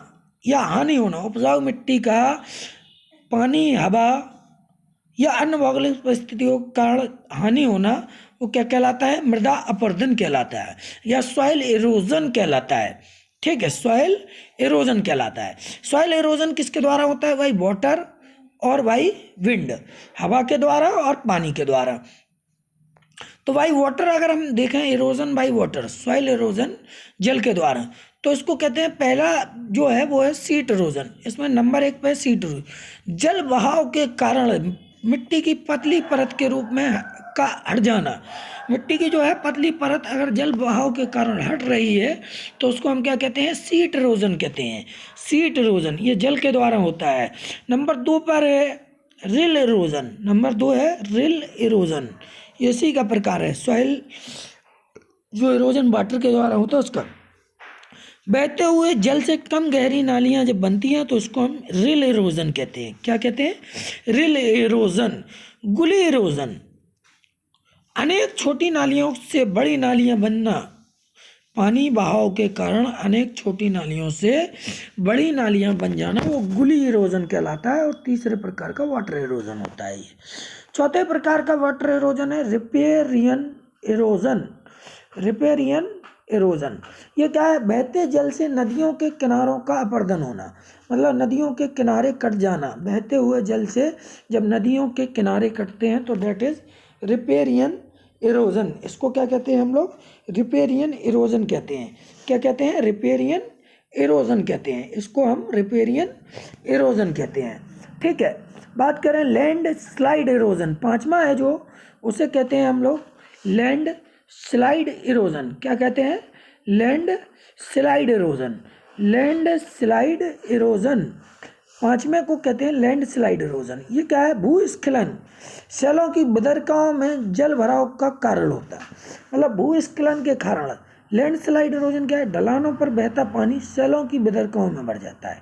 या हानि होना, उपजाऊ मिट्टी का पानी, हवा या अन्य भौगोलिक परिस्थितियों के कारण हानि होना वो क्या कहलाता है? मृदा अपरदन कहलाता है या सॉइल इरोजन कहलाता है। ठीक है, सॉइल इरोजन कहलाता है। सॉइल इरोजन किसके द्वारा होता है भाई? वाटर और भाई विंड, हवा के द्वारा और पानी के द्वारा। तो भाई वाटर अगर हम देखें, erosion by water, soil erosion जल के द्वारा, तो इसको कहते हैं, पहला जो है वो है सीट इरोजन। इसमें नंबर 1 पे सीट इरोजन, जल बहाव के कारण मिट्टी की पतली परत के रूप में का हट जाना। मिट्टी की जो है पतली परत अगर जल बहाव के कारण हट रही है तो उसको हम क्या कहते हैं? सीट इरोजन कहते हैं। सीट इरोजन ये जल के द्वारा होता है। नंबर 2 पर है रिल इरोजन। नंबर 2 है रिल इरोजन, इसी का प्रकार है। सॉइल जो इरोजन वाटर के द्वारा होता है उसका। बहते हुए जल से कम गहरी नालियां जब बनती हैं तो उसको हम रिल इरोजन कहते हैं। क्या कहते हैं? रिल इरोजन। गुली इरोजन, अनेक छोटी नालियों से बड़ी नालियां बनना। पानी बहाव के कारण अनेक छोटी नालियों से बड़ी नालियां बन जाना वो गुली इरोजन कहलाता है। और तीसरे प्रकार का वाटर इरोजन होता है ये। चौथे प्रकार का वाटर इरोजन है रिपेरियन इरोजन। रिपेरियन इरोजन ये क्या है? बहते जल से नदियों के किनारों का अपरदन होना, मतलब नदियों के किनारे कट जाना। बहते हुए जल से जब नदियों के किनारे कटते हैं तो दैट इज रिपेरियन इरोजन। इसको क्या कहते हैं हम लोग? रिपेरियन इरोजन कहते हैं। क्या कहते हैं? रिपेरियन इरोजन कहते हैं। इसको हम रिपेरियन इरोजन कहते हैं। ठीक है, बात करें लैंड स्लाइड इरोजन, पांचवा है जो, उसे कहते हैं हम लोग लैंड स्लाइड इरोजन। क्या कहते हैं? Land slide erosion. Land slide erosion पांचवें को कहते हैं लैंड स्लाइड इरोजन। ये क्या है? भूस्खलन, शैलों की बदरकाओं में जल भराव का कारण होता है। मतलब भूस्खलन के कारण लैंड स्लाइड इरोजन क्या है? ढलानों पर बहता पानी शैलों की बदरकाओं में भर जाता है।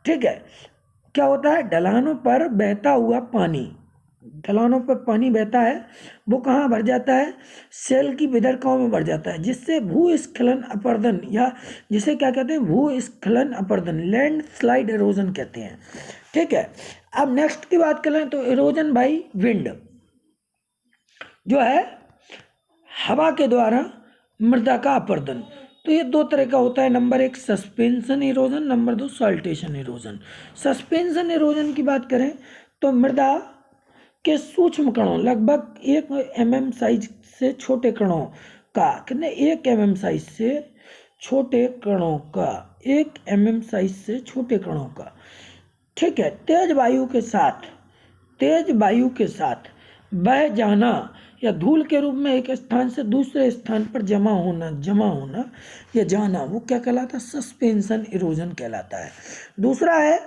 ठीक है, क्या होता है? ढलानों पर बहता हुआ पानी, ढलानों पर पानी बहता है, वो कहाँ भर जाता है? सेल की विदरकाओं में भर जाता है, जिससे भूस्खलन अपरदन, या जिसे क्या कहते हैं? भूस्खलन अपरदन, लैंड स्लाइड इरोजन कहते हैं। ठीक है, अब नेक्स्ट की बात करें तो इरोजन बाई विंड जो है हवा के द्वारा मृदा का अपरदन। तो ये दो तरह का होता है। Number 1 suspension erosion, number 2 saltation erosion. Suspension erosion की बात करें तो मृदा के सूक्ष्म कणों, लगभग 1 mm साइज से छोटे कणों का, कितने? 1 mm साइज से छोटे कणों का, 1 mm साइज से छोटे कणों का। ठीक है, तेज वायु के साथ बह जाना या धूल के रूप में एक स्थान से दूसरे स्थान पर जमा होना या जाना, वो क्या कहलाता है? सस्पेंशन इरोजन कहलाता है। दूसरा है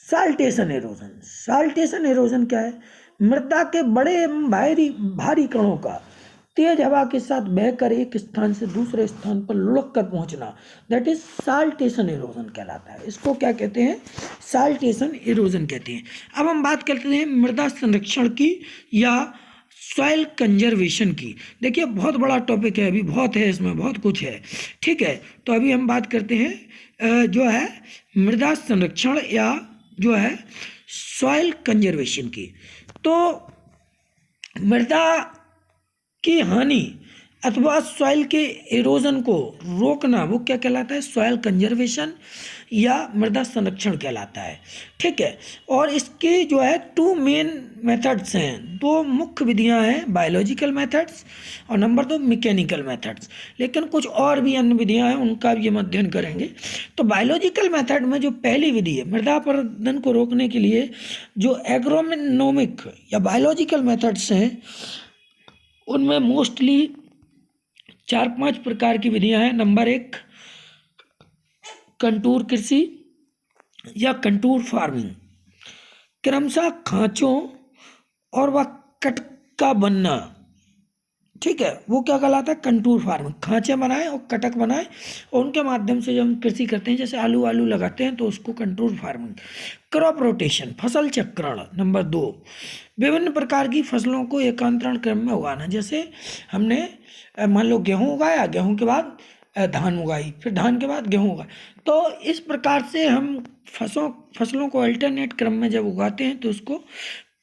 साल्टेशन इरोजन। साल्टेशन इरोजन क्या है? मृदा के बड़े एवं भारी कणों का तेज हवा के साथ बहकर एक स्थान से दूसरे स्थान पर लुढ़क कर पहुंचना, दैट इज साल्टेशन इरोजन कहलाता है। इसको क्या कहते हैं? साल्टेशन इरोजन कहते हैं। अब हम बात करते हैं मृदा संरक्षण की या सॉइल कंजर्वेशन की। देखिए बहुत बड़ा टॉपिक है, अभी बहुत है, इसमें बहुत कुछ है। ठीक है, तो अभी हम बात करते हैं जो है मृदा संरक्षण या जो है सॉइल कंजर्वेशन की। तो मृदा की हानि अथवा सॉइल के इरोजन को रोकना वो क्या कहलाता है? सॉइल कंजर्वेशन या मृदा संरक्षण कहलाता है। ठीक है, और इसके जो है 2 मेन मेथड्स हैं, 2 मुख्य विधियां हैं, बायोलॉजिकल मेथड्स और नंबर 2 मैकेनिकल मेथड्स। लेकिन कुछ और भी अन्य विधियां हैं, उनका भी हम अध्ययन करेंगे। तो बायोलॉजिकल मेथड में जो पहली विधि है मृदा अपरदन को रोकने के लिए, जो एग्रोनोमिक या बायोलॉजिकल मेथड्स हैं, उनमें मोस्टली 4-5 प्रकार की विधियां हैं। नंबर 1 कंटूर कृषि या कंटूर फार्मिंग, क्रमशः खांचों और वह कटका बनना। ठीक है, वो क्या कहलाता है? Contour farming. खांचे बनाए और कटक बनाए और उनके माध्यम से जब हम कृषि करते हैं, जैसे आलू लगाते हैं तो उसको कंटूर फार्मिंग। क्रॉप रोटेशन, फसल चक्रण। नंबर 2 विभिन्न प्रकार की फसलों को एकांतरण क्रम में उगाना। जैसे हमने मान लो गेहूँ उगाया, गेहूँ के बाद धान उगाई, फिर धान के बाद गेहूँ उगाई, तो इस प्रकार से हम फसलों को अल्टरनेट क्रम में जब उगाते हैं तो उसको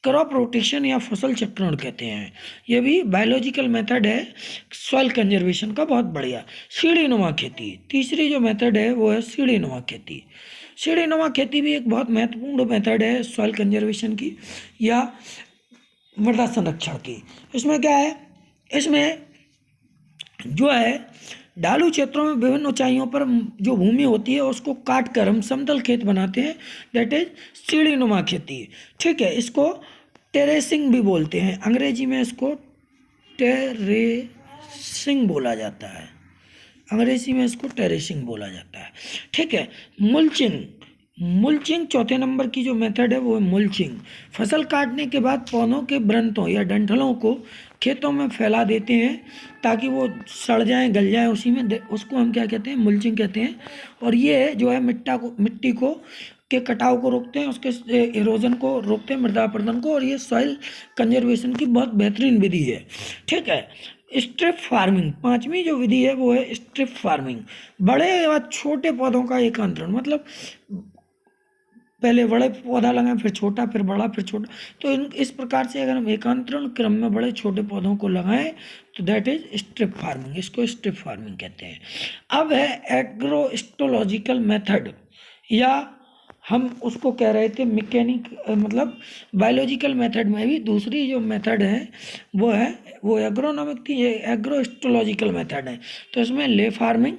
क्रॉप रोटेशन या फसल चक्रण कहते हैं। ये भी बायोलॉजिकल मेथड है सॉइल कंजर्वेशन का, बहुत बढ़िया। सीढ़ी नुमा खेती, तीसरी जो मेथड है वो है सीढ़ी नुमा खेती। सीढ़ी नुमा खेती भी एक बहुत महत्वपूर्ण मेथड है सॉइल कंजर्वेशन की या मृदा संरक्षण की। इसमें क्या है, इसमें जो है ढालू क्षेत्रों में विभिन्न ऊंचाइयों पर जो भूमि होती है उसको काट कर हम समतल खेत बनाते हैं, दैट इज सीढ़ी नुमा खेती। ठीक है, इसको टेरेसिंग भी बोलते हैं, अंग्रेजी में इसको टेरेसिंग बोला जाता है, अंग्रेजी में इसको टेरेसिंग बोला जाता है। ठीक है, मुल्चिंग, मुल्चिंग चौथे नंबर की जो मेथड है वो है मुल्चिंग। फसल काटने के बाद पौधों के ब्रंतों या डंठलों को खेतों में फैला देते हैं ताकि वो सड़ जाएं, गल जाएं उसी में, उसको हम क्या कहते हैं, मुल्चिंग कहते हैं। और ये जो है मिट्टी को के कटाव को रोकते हैं, उसके इरोजन को रोकते हैं, मृदा अपरदन को, और ये सॉइल कंजर्वेशन की बहुत बेहतरीन विधि है। ठीक है, स्ट्रिप फार्मिंग, पांचवी जो विधि है वो है स्ट्रिप फार्मिंग। बड़े या छोटे पौधों का एकांतरण, मतलब पहले बड़े पौधा लगाएं, फिर छोटा, फिर बड़ा, फिर छोटा। तो इस प्रकार से अगर हम एकांतरण क्रम में बड़े छोटे पौधों को लगाएं तो दैट इज स्ट्रिप फार्मिंग, इसको स्ट्रिप फार्मिंग कहते हैं। अब है एग्रोस्टोलॉजिकल मेथड, या हम उसको कह रहे थे मतलब बायोलॉजिकल मेथड में भी दूसरी जो मेथड है वो एग्रोनॉमिक थी, ये एग्रोस्टोलॉजिकल मेथड है। तो इसमें ले फार्मिंग,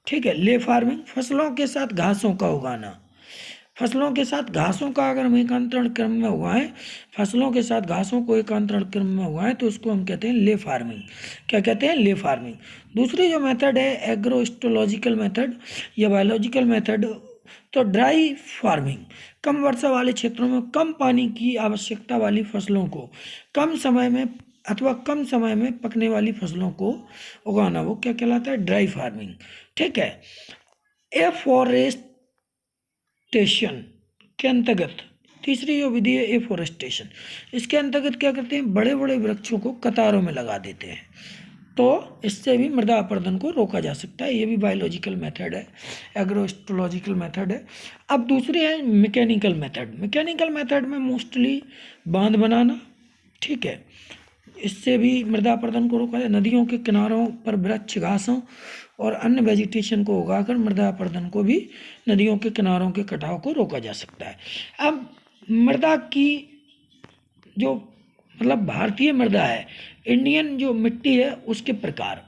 ठीक है, ले फार्मिंग, फसलों के साथ घासों का उगाना, फसलों के साथ घासों का अगर हम एकांतरण क्रम में उगाएं, फसलों के साथ घासों को एकांतरण क्रम में उगाएं तो उसको हम कहते हैं ले फार्मिंग। क्या कहते हैं, ले फार्मिंग। दूसरी जो मेथड है एग्रोस्टोलॉजिकल मेथड या बायोलॉजिकल मेथड, तो ड्राई फार्मिंग, कम वर्षा वाले क्षेत्रों में कम पानी की आवश्यकता वाली फसलों को कम समय में पकने वाली फसलों को उगाना, वो क्या कहलाता है, ड्राई फार्मिंग। ठीक है, एफॉरेस्टेशन के अंतर्गत तीसरी जो विधि है एफॉरेस्टेशन, इसके अंतर्गत क्या करते हैं, बड़े बड़े वृक्षों को कतारों में लगा देते हैं, तो इससे भी मृदा अपरदन को रोका जा सकता है। ये भी बायोलॉजिकल मेथड है, एग्रोस्टोलॉजिकल मेथड है। अब दूसरी है मैकेनिकल मेथड। मैकेनिकल मेथड में मोस्टली बांध बनाना, ठीक है, इससे भी मृदा अपरदन को रोका जाए। नदियों के किनारों पर वृक्ष, घासों और अन्य वेजिटेशन को उगाकर मृदा अपरदन को भी, नदियों के किनारों के कटाव को रोका जा सकता है। अब मृदा की जो मतलब भारतीय मृदा है, इंडियन जो मिट्टी है उसके प्रकार,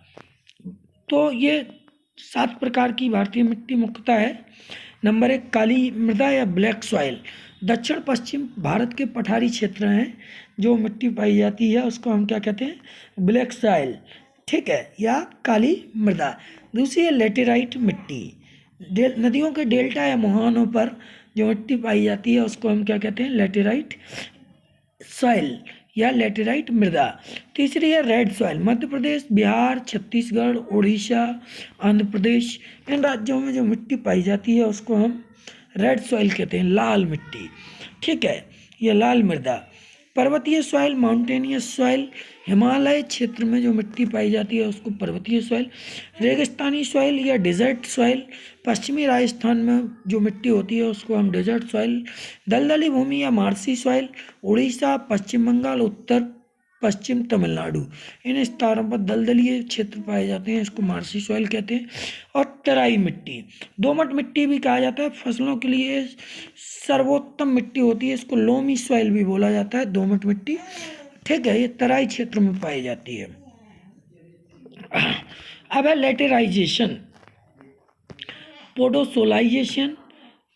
तो ये 7 प्रकार की भारतीय मिट्टी मुख्यतः है। नंबर 1 काली मृदा या ब्लैक सॉइल, दक्षिण पश्चिम भारत के पठारी क्षेत्र हैं जो मिट्टी पाई जाती है उसको हम क्या कहते हैं, ब्लैक सॉइल, ठीक है, या काली मृदा। दूसरी है लेटेराइट मिट्टी, नदियों के डेल्टा या मुहानों पर जो मिट्टी पाई जाती है उसको हम क्या कहते हैं, लेटेराइट सॉइल या लेटेराइट मृदा। तीसरी है रेड सॉइल, मध्य प्रदेश, बिहार, छत्तीसगढ़, उड़ीसा, आंध्र प्रदेश, इन राज्यों में जो मिट्टी पाई जाती है उसको हम रेड सॉइल कहते हैं, लाल मिट्टी। ठीक है, यह लाल मृदा। पर्वतीय सॉइल, माउंटेनियस सॉइल, हिमालय क्षेत्र में जो मिट्टी पाई जाती है उसको पर्वतीय सॉइल। रेगिस्तानी सॉइल या डेजर्ट सॉइल, पश्चिमी राजस्थान में जो मिट्टी होती है उसको हम डेजर्ट सॉइल। दलदली भूमि या मार्सी सॉइल, उड़ीसा, पश्चिम बंगाल, उत्तर पश्चिम तमिलनाडु, इन स्थानों पर दलदलीय क्षेत्र पाए जाते हैं, इसको मार्सी सॉइल कहते हैं। और तराई मिट्टी, दोमट मिट्टी भी कहा जाता है, फसलों के लिए सर्वोत्तम मिट्टी होती है, इसको लोमी सॉइल भी बोला जाता है, दोमट मिट्टी। ठीक है, ये तराई क्षेत्र में पाई जाती है। अब है लेटेराइजेशन, पोडोसोलाइजेशन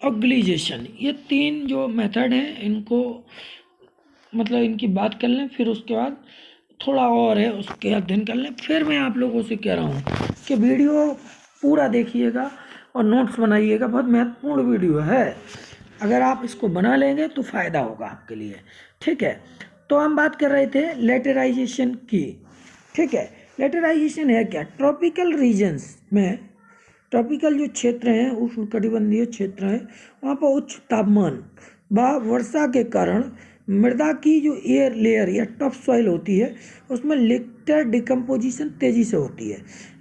और ग्लीजेशन, ये 3 जो मेथड हैं इनको मतलब इनकी बात कर लें, फिर उसके बाद थोड़ा और है उसके अध्ययन कर लें। फिर मैं आप लोगों से कह रहा हूँ कि वीडियो पूरा देखिएगा और नोट्स बनाइएगा, बहुत महत्वपूर्ण वीडियो है, अगर आप इसको बना लेंगे तो फ़ायदा होगा आपके लिए। ठीक है, तो हम बात कर रहे थे लेटेराइजेशन की। ठीक है, लेटेराइजेशन है क्या, ट्रॉपिकल रीजन्स में, ट्रॉपिकल जो क्षेत्र हैं, उष्णकटिबंधीय क्षेत्र हैं, वहाँ पर उच्च तापमान व वर्षा के कारण मृदा की जो एयर लेयर या टॉप सॉइल होती है उसमें लेटर डिकम्पोजिशन तेज़ी से होती है,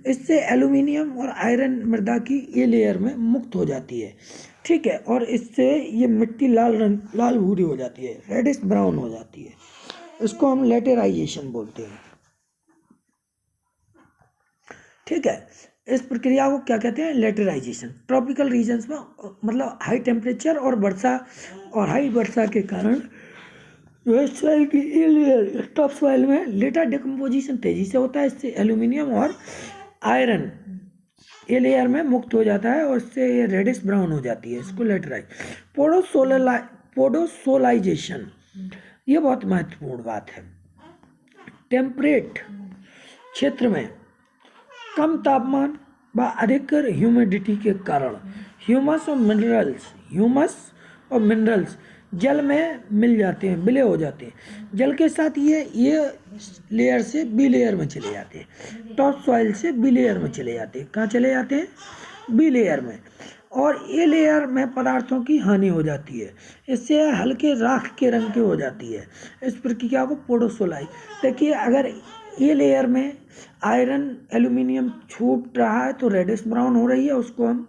इससे एल्यूमिनियम और आयरन मृदा की ये लेयर में मुक्त हो जाती है। ठीक है, और इससे ये मिट्टी लाल भूरी हो जाती है, रेडिश ब्राउन हो जाती है। इसको हम लेटेराइजेशन बोलते हैं। ठीक है, इस प्रक्रिया को क्या कहते हैं? लेटेराइजेशन। ट्रॉपिकल रीजन्स में मतलब हाई टेम्परेचर और वर्षा और हाई वर्षा के कारण वेस्ट सॉइल की लेयर टॉप सॉइल में लेटर डिकम्पोजिशन तेजी से होता है। इससे एल्यूमिनियम और आयरन ये लेयर में मुक्त हो जाता है और इससे ये रेडिश ब्राउन हो जाती है। इसको लेटराइज। पोडोसोलाइजेशन, ये बहुत महत्वपूर्ण बात है। टेम्परेट क्षेत्र में कम तापमान व अधिक ह्यूमिडिटी के कारण ह्यूमस और मिनरल्स जल में मिल जाते हैं, विलय हो जाते हैं। जल के साथ ये लेयर से बी लेयर में चले जाते हैं, टॉप सॉइल से बी लेयर में चले जाते हैं। कहाँ चले जाते हैं? बी लेयर में। और ए लेयर में पदार्थों की हानि हो जाती है, इससे हल्के राख के रंग की हो जाती है। इस प्रक्रिया को पोडोसोलाई। देखिए, अगर ये लेयर में आयरन एल्यूमिनियम छूट रहा है तो रेडिश ब्राउन हो रही है, उसको हम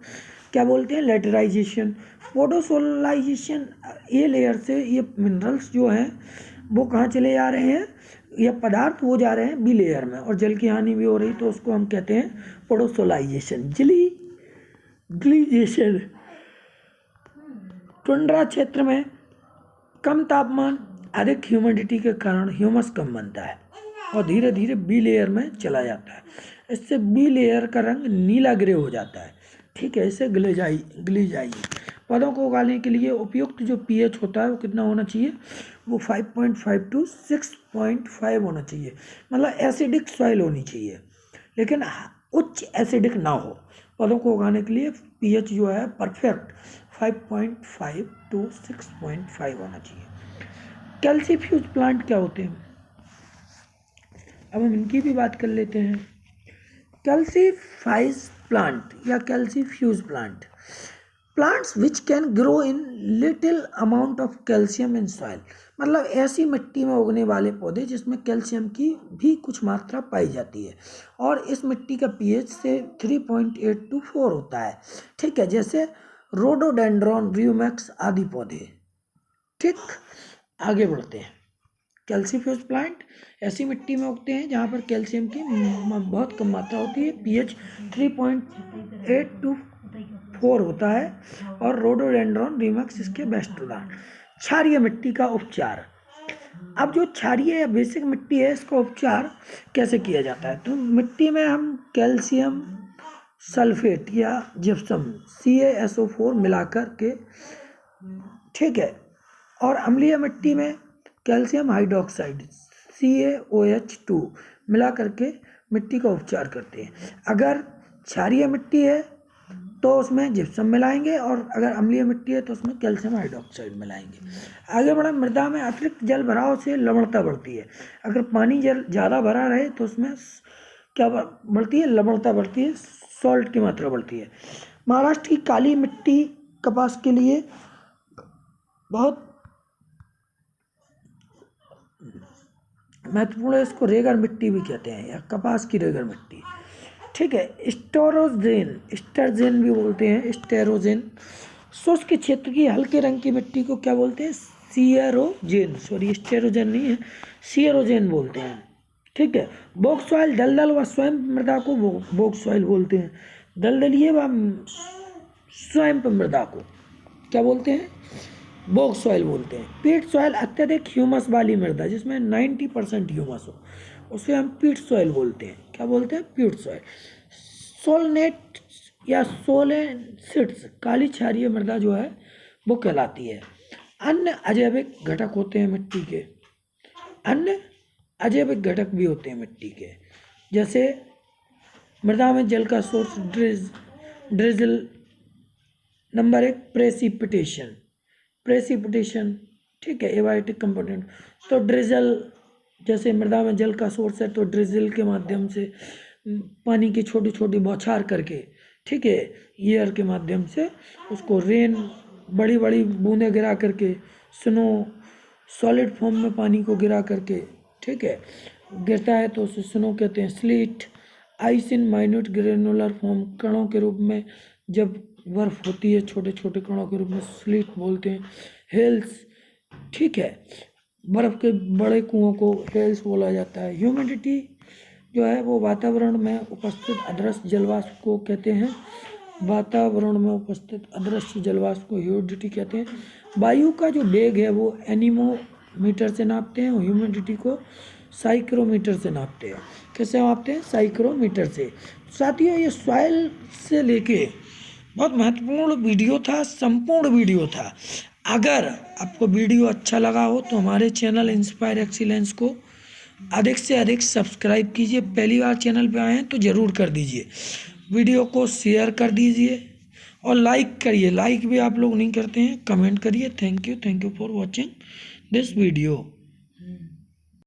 क्या बोलते हैं? लेटराइजेशन। पोडोसोलाइजेशन, ये लेयर से ये मिनरल्स जो हैं वो कहाँ चले जा रहे हैं? ये पदार्थ वो जा रहे हैं बी लेयर में, और जल की हानि भी हो रही, तो उसको हम कहते हैं पोडोसोलाइजेशन। ग्लीजेशन, टुंड्रा क्षेत्र में कम तापमान अधिक ह्यूमिडिटी के कारण ह्यूमस कम बनता है और धीरे धीरे बी लेयर में चला जाता है। इससे बी लेयर का रंग नीला ग्रे हो जाता है। ठीक है, इसे ग्लीजाई। पौधों को उगाने के लिए उपयुक्त जो पीएच होता है वो कितना होना चाहिए? वो 5.5 to 6.5 होना चाहिए। मतलब एसिडिक सॉइल होनी चाहिए, लेकिन उच्च एसिडिक ना हो। पौधों को उगाने के लिए पीएच जो है परफेक्ट 5.5 to 6.5 होना चाहिए। कैल्सीफ्यूज प्लांट क्या होते हैं? अब हम इनकी भी बात कर लेते हैं। कैल्सीफाइज प्लांट या calcifuge plants which can grow in little amount of calcium in soil. मतलब ऐसी मिट्टी में उगने वाले पौधे जिसमें कैल्शियम की भी कुछ मात्रा पाई जाती है, और इस मिट्टी का पीएच से 3.8 to 4 होता है। ठीक है, जैसे रोडोडेंड्रॉन, रियोमैक्स आदि पौधे। ठीक, आगे बढ़ते हैं। कैल्सीफ्यूज प्लांट ऐसी मिट्टी में उगते हैं जहाँ पर कैल्शियम की बहुत कम मात्रा होती है, पीएच 3.8 to 4 होता है, और रोडोडेंड्रॉन, रियोमैक्स इसके बेस्ट उदाहरण। क्षारीय मिट्टी का उपचार। अब जो क्षारीय या बेसिक मिट्टी है, इसका उपचार कैसे किया जाता है? तो मिट्टी में हम कैल्शियम सल्फेट या जिप्सम CaSO4 मिलाकर के, ठीक है, और अम्लीय मिट्टी में कैल्शियम हाइड्रोक्साइड CaOH2 मिला करके मिट्टी का उपचार करते हैं। अगर क्षारीय मिट्टी है तो उसमें जिप्सम मिलाएंगे, और अगर अम्लीय मिट्टी है तो उसमें कैल्शियम हाइड्रोक्साइड मिलाएंगे। आगे बढ़ा। मृदा में अतिरिक्त जल भराव से लवणता बढ़ती है। अगर पानी जल ज़्यादा भरा रहे तो उसमें क्या बढ़ती है? लवणता बढ़ती है, सॉल्ट की मात्रा बढ़ती है। महाराष्ट्र की काली मिट्टी कपास के लिए बहुत महत्वपूर्ण है। इसको रेगर मिट्टी भी कहते हैं, या कपास की रेगर मिट्टी। ठीक है, स्टर्जेन भी बोलते हैं, स्टेरोजेन। शुष्क क्षेत्र की हल्के रंग की मिट्टी को क्या बोलते हैं? सियरोजेन। सॉरी, स्टेरोजेन नहीं है, सियरोजेन बोलते हैं। ठीक है, बोग सॉइल, दलदल व स्वयं मृदा को बोग सॉइल बोलते हैं। दलदलीय व स्वयं मृदा को क्या बोलते हैं? बोग सॉइल बोलते हैं। पीट सॉइल, अत्यधिक ह्यूमस वाली मृदा जिसमें 90% ह्यूमस हो, उसे हम पीट सॉइल बोलते हैं। क्या बोलते हैं? पीट सॉइल। सोलनेट या सोलेसिड्स, काली क्षारीय मृदा जो है वो कहलाती है। अन्य अजैविक घटक होते हैं मिट्टी के, अन्य अजैविक घटक भी होते हैं मिट्टी के, जैसे मृदा में जल का सोर्स ड्रिजल। Number 1, precipitation. ठीक है, एबायोटिक कंपोनेंट। तो ड्रिजल, जैसे मृदा में जल का सोर्स है तो ड्रिजल के माध्यम से पानी की छोटी छोटी बौछार करके, ठीक है, एयर के माध्यम से उसको रेन, बड़ी बड़ी बूंदें गिरा करके, स्नो सॉलिड फॉर्म में पानी को गिरा करके, ठीक है, गिरता है तो उसे स्नो कहते हैं। Slit, ice in minute granular form, कणों के रूप में जब बर्फ़ होती है छोटे छोटे कणों के रूप में, स्लिट बोलते हैं, हेल्स, ठीक है। बर्फ़ के बड़े कुओं को हेल्स बोला जाता है। ह्यूमिडिटी जो है वो वातावरण में उपस्थित अदृश्य जलवाष्प को कहते हैं। वातावरण में उपस्थित अदृश्य जलवाष्प को ह्यूमिडिटी कहते हैं। वायु का जो वेग है वो एनीमोमीटर से नापते हैं, और ह्यूमिडिटी को साइक्रोमीटर से नापते हैं। कैसे नापते हैं? साइक्रोमीटर से। साथियों, ये सॉइल से लेके बहुत महत्वपूर्ण वीडियो था, संपूर्ण वीडियो था। अगर आपको वीडियो अच्छा लगा हो तो हमारे चैनल इंस्पायर एक्सीलेंस को अधिक से अधिक सब्सक्राइब कीजिए। पहली बार चैनल पे आए हैं तो ज़रूर कर दीजिए। वीडियो को शेयर कर दीजिए और लाइक करिए। लाइक भी आप लोग नहीं करते हैं, कमेंट करिए। Thank you for watching this video.